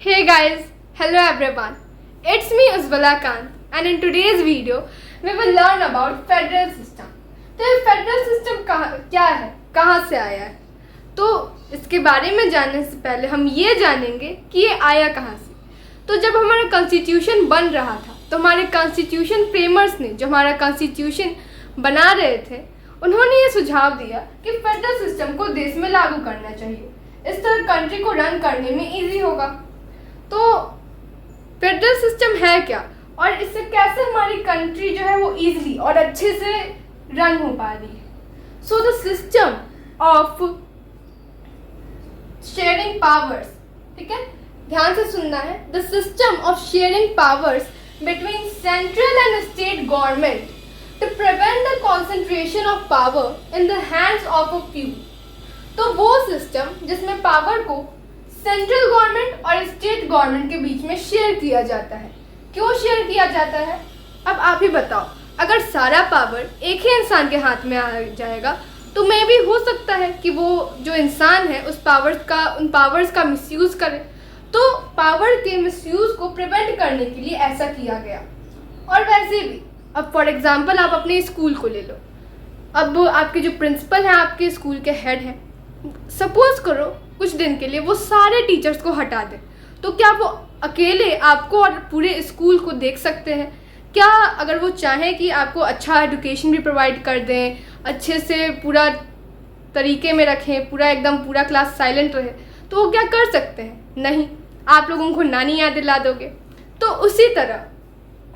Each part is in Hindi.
Hey guys, hello everyone. It's me Uzbala Khan and in today's video we will learn about federal system. तो ये फेडरल सिस्टम क्या है, कहाँ से आया है? तो इसके बारे में जानने से पहले हम ये जानेंगे कि ये आया कहाँ से। तो जब हमारा कॉन्स्टिट्यूशन बन रहा था तो हमारे कॉन्स्टिट्यूशन फ्रेमर्स ने, जो हमारा कॉन्स्टिट्यूशन बना रहे थे, उन्होंने ये सुझाव दिया कि फेडरल सिस्टम को देश में लागू करना चाहिए। इस तरह कंट्री को रन करने में ईजी होगा। तो फेडरल सिस्टम है क्या और इससे कैसे हमारी कंट्री जो है वो ईजिली और अच्छे से रन हो पा रही है। So the system of sharing powers, ठीक है, ध्यान से सुनना है। The system of sharing powers between central and state government to prevent the concentration of power in the hands of a few. तो वो सिस्टम जिसमें पावर को सेंट्रल गवर्नमेंट और स्टेट गवर्नमेंट के बीच में शेयर किया जाता है। क्यों शेयर किया जाता है, अब आप ही बताओ। अगर सारा पावर एक ही इंसान के हाथ में आ जाएगा तो मे भी हो सकता है कि वो जो इंसान है उन पावर्स का मिसयूज़ करे। तो पावर के मिसयूज़ को प्रिवेंट करने के लिए ऐसा किया गया। और वैसे भी अब फॉर एग्जांपल आप अपने स्कूल को ले लो। अब आपके जो प्रिंसिपल हैं, आपके स्कूल के हेड हैं, सपोज करो कुछ दिन के लिए वो सारे टीचर्स को हटा दें, तो क्या वो अकेले आपको और पूरे स्कूल को देख सकते हैं? क्या अगर वो चाहें कि आपको अच्छा एजुकेशन भी प्रोवाइड कर दें, अच्छे से पूरा तरीके में रखें, पूरा क्लास साइलेंट रहे, तो वो क्या कर सकते हैं? नहीं। आप लोगों को नानी याद दिला दोगे। तो उसी तरह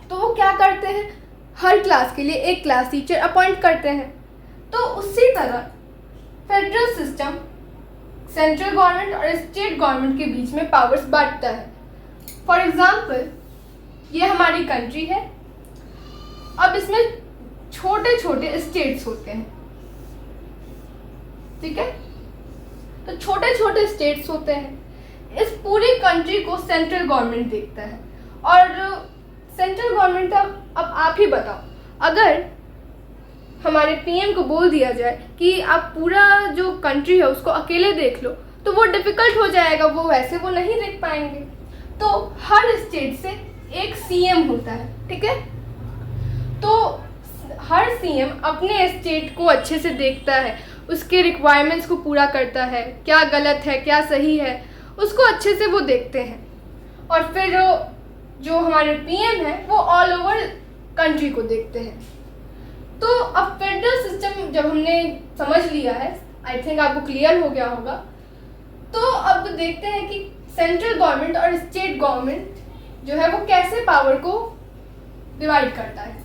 तो वो क्या करते हैं, हर क्लास के लिए एक क्लास टीचर अपॉइंट करते हैं। तो उसी तरह फेडरल सिस्टम सेंट्रल गवर्नमेंट और स्टेट गवर्नमेंट के बीच में पावर्स बांटता है। फॉर एग्जाम्पल ये हमारी कंट्री है। अब इसमें छोटे छोटे स्टेट्स होते हैं, ठीक है। तो छोटे छोटे स्टेट्स होते हैं। इस पूरी कंट्री को सेंट्रल गवर्नमेंट देखता है। और सेंट्रल गवर्नमेंट अब आप ही बताओ, अगर हमारे पीएम को बोल दिया जाए कि आप पूरा जो कंट्री है उसको अकेले देख लो, तो वो डिफ़िकल्ट हो जाएगा, वो नहीं देख पाएंगे। तो हर स्टेट से एक सीएम होता है, ठीक है। तो हर सीएम अपने स्टेट को अच्छे से देखता है, उसके रिक्वायरमेंट्स को पूरा करता है, क्या गलत है क्या सही है उसको अच्छे से वो देखते हैं। और फिर जो हमारे पीएम है वो ऑल ओवर कंट्री को देखते हैं। तो अब फेडरल सिस्टम जब हमने समझ लिया है, आई थिंक आपको क्लियर हो गया होगा। तो अब देखते हैं कि सेंट्रल गवर्नमेंट और स्टेट गवर्नमेंट जो है वो कैसे पावर को डिवाइड करता है।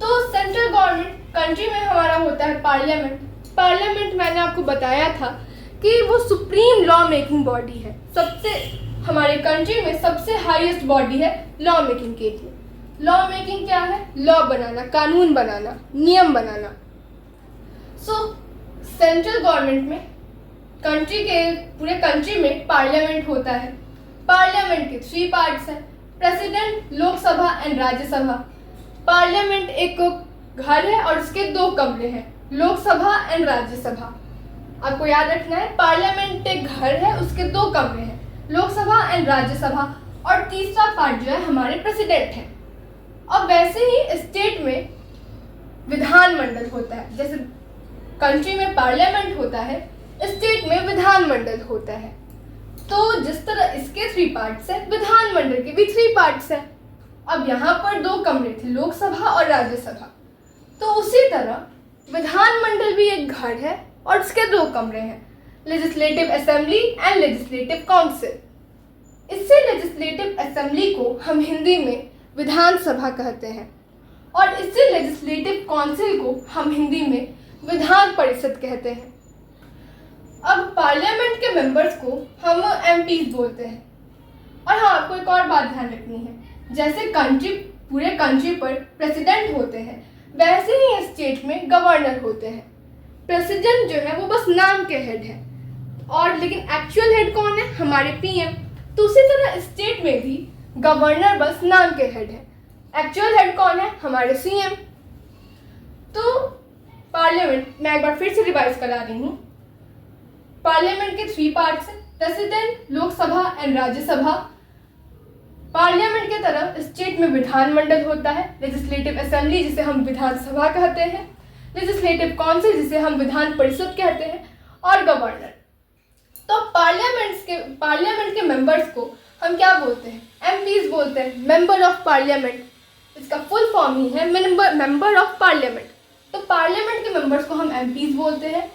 तो सेंट्रल गवर्नमेंट कंट्री में हमारा होता है पार्लियामेंट। पार्लियामेंट मैंने आपको बताया था कि वो सुप्रीम लॉ मेकिंग बॉडी है। हमारे कंट्री में सबसे हाईएस्ट बॉडी है लॉ मेकिंग के लिए। लॉ मेकिंग क्या है? लॉ बनाना, कानून बनाना, नियम बनाना। सो सेंट्रल गवर्नमेंट में पूरे कंट्री में पार्लियामेंट होता है। पार्लियामेंट के 3 पार्ट्स हैं, president, Lok Sabha and Rajya Sabha. Parliament एक घर है और उसके 2 कमरे हैं, लोकसभा एंड राज्यसभा। आपको याद रखना है, पार्लियामेंट एक घर है, उसके 2 कमरे हैं, लोकसभा एंड राज्यसभा। और तीसरा पार्ट जो है हमारे प्रेसिडेंट है। अब वैसे ही स्टेट में विधानमंडल होता है। जैसे कंट्री में पार्लियामेंट होता है, स्टेट में विधानमंडल होता है। तो जिस तरह इसके 3 पार्ट्स हैं, विधानमंडल के भी 3 पार्ट्स हैं। अब यहाँ पर 2 कमरे थे, लोकसभा और राज्यसभा। तो उसी तरह विधानमंडल भी एक घर है और उसके 2 कमरे हैं, legislative assembly and legislative council. इससे लेजिस्लेटिव असेंबली को हम हिंदी में विधानसभा कहते हैं और इससे लेजिस्लेटिव काउंसिल को हम हिंदी में विधान परिषद कहते हैं। अब पार्लियामेंट के मेंबर्स को हम एमपीज बोलते हैं। और हाँ, आपको एक और बात ध्यान रखनी है, जैसे पूरे कंट्री पर प्रेसिडेंट होते हैं, वैसे ही स्टेट में गवर्नर होते हैं। प्रेसिडेंट जो है वो बस नाम के हेड है, और लेकिन एक्चुअल हेड कौन है? हमारे पीएम। तो उसी तरह स्टेट में भी गवर्नर बस नाम के हेड है, एक्चुअल हेड कौन है? हमारे सीएम। तो पार्लियामेंट, मैं एक बार फिर से रिवाइज करा रही हूँ। पार्लियामेंट के 3 पार्ट्स हैं, president, Lok Sabha and Rajya Sabha. Parliament की तरह स्टेट में विधानमंडल होता है, लेजिस्लेटिव असेंबली जिसे हम विधानसभा कहते हैं, लेजिस्लेटिव काउंसिल जिसे हम विधान परिषद कहते हैं, और गवर्नर। तो पार्लियामेंट के मेंबर्स को हम क्या बोलते हैं? एमपीज बोलते हैं, मेंबर ऑफ पार्लियामेंट। इसका फुल फॉर्म ही है मेंबर ऑफ पार्लियामेंट। तो पार्लियामेंट के मेंबर्स को हम एमपीज बोलते हैं।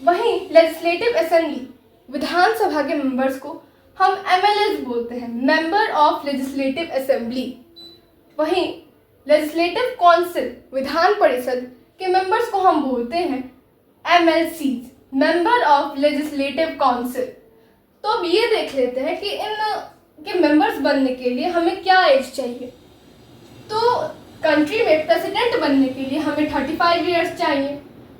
वहीं लेजिस्लेटिव असेंबली विधानसभा के मेंबर्स को हम एमएलएस बोलते हैं, मेंबर ऑफ लेजिस्लेटिव असेंबली। वहीं लेजिस्लेटिव काउंसिल विधान परिषद के मेंबर्स को हम बोलते हैं MLCs, member of legislative council. तो अब ये देख लेते हैं कि इन के मेंबर्स बनने के लिए हमें क्या एज चाहिए। तो कंट्री में प्रेसिडेंट बनने के लिए हमें 35 इयर्स चाहिए।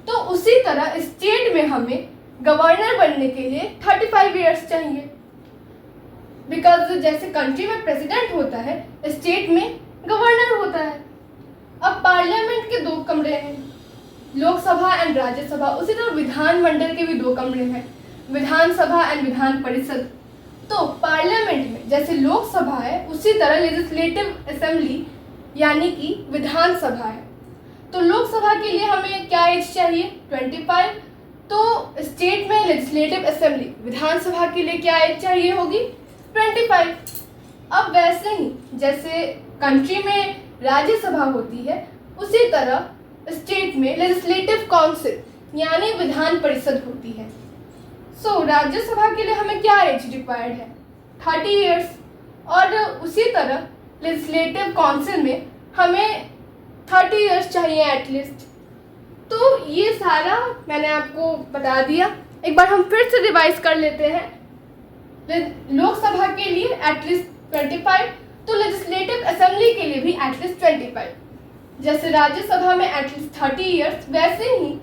तो उसी तरह स्टेट में हमें गवर्नर बनने के लिए 35 इयर्स चाहिए। बिकॉज जैसे कंट्री में प्रेसिडेंट होता है, स्टेट में गवर्नर होता है। अब पार्लियामेंट के 2 कमरे हैं, लोकसभा एंड राज्यसभा। उसी तरह विधानमंडल के भी 2 कमरे हैं, विधानसभा एंड विधान परिषद। तो पार्लियामेंट में जैसे लोकसभा है, उसी तरह लेजिस्लेटिव असेंबली यानी कि विधानसभा है। तो लोकसभा के लिए हमें क्या एज चाहिए? 25। तो स्टेट में लेजिस्लेटिव असेंबली विधानसभा के लिए क्या एज चाहिए होगी? 25। अब वैसे ही जैसे कंट्री में राज्यसभा होती है, उसी तरह स्टेट में लेजिस्लेटिव काउंसिल यानी विधान परिषद होती है। सो राज्यसभा के लिए हमें क्या एज रिक्वायर्ड है? 30 इयर्स। और उसी तरह लेजिस्लेटिव काउंसिल में हमें 30 इयर्स चाहिए एटलीस्ट। तो ये सारा मैंने आपको बता दिया। एक बार हम फिर से रिवाइज कर लेते हैं। लोकसभा के लिए एटलीस्ट 25, तो लेजिस्लेटिव असेंबली के लिए भी एटलीस्ट 25। जैसे राज्यसभा में एटलीस्ट 30 इयर्स, वैसे ही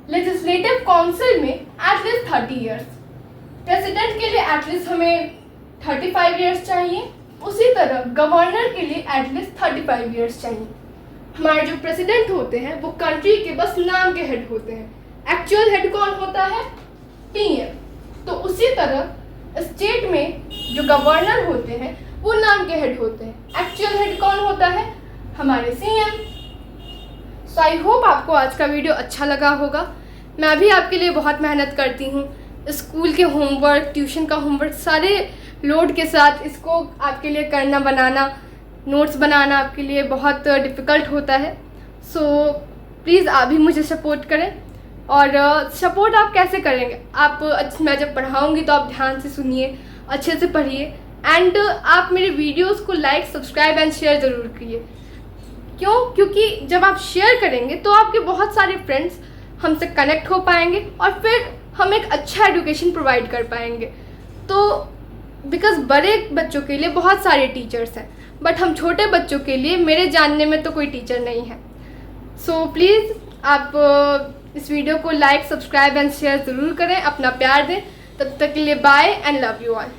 लेजिस्लेटिव काउंसिल में एटलीस्ट 30 इयर्स। प्रेसिडेंट के लिए एटलीस्ट हमें 35 इयर्स चाहिए। उसी तरह गवर्नर के लिए एटलीस्ट 35 इयर्स चाहिए। हमारे जो प्रेसिडेंट होते हैं वो कंट्री के बस नाम के हेड होते हैं। एक्चुअल हेड कौन होता है? पीएम। तो उसी तरह स्टेट में जो गवर्नर होते हैं वो नाम के हेड होते हैं। एक्चुअल हेड कौन होता है? हमारे सीएम। सो आई होप आपको आज का वीडियो अच्छा लगा होगा। मैं भी आपके लिए बहुत मेहनत करती हूँ। स्कूल के होमवर्क, ट्यूशन का होमवर्क, सारे लोड के साथ इसको आपके लिए करना, बनाना, नोट्स बनाना आपके लिए बहुत डिफ़िकल्ट होता है। सो प्लीज़ आप भी मुझे सपोर्ट करें। और सपोर्ट आप कैसे करेंगे? मैं जब पढ़ाऊँगी तो आप ध्यान से सुनिए, अच्छे से पढ़िए, एंड आप मेरे वीडियोस को लाइक, सब्सक्राइब एंड शेयर ज़रूर करिए। क्यों? क्योंकि जब आप शेयर करेंगे तो आपके बहुत सारे फ्रेंड्स हमसे कनेक्ट हो पाएंगे और फिर हम एक अच्छा एजुकेशन प्रोवाइड कर पाएंगे। तो बिकॉज़ बड़े बच्चों के लिए बहुत सारे टीचर्स हैं, बट हम छोटे बच्चों के लिए मेरे जानने में तो कोई टीचर नहीं है। सो प्लीज़ आप इस वीडियो को लाइक, सब्सक्राइब एंड शेयर ज़रूर करें, अपना प्यार दें। तब तक के लिए bye and love you all.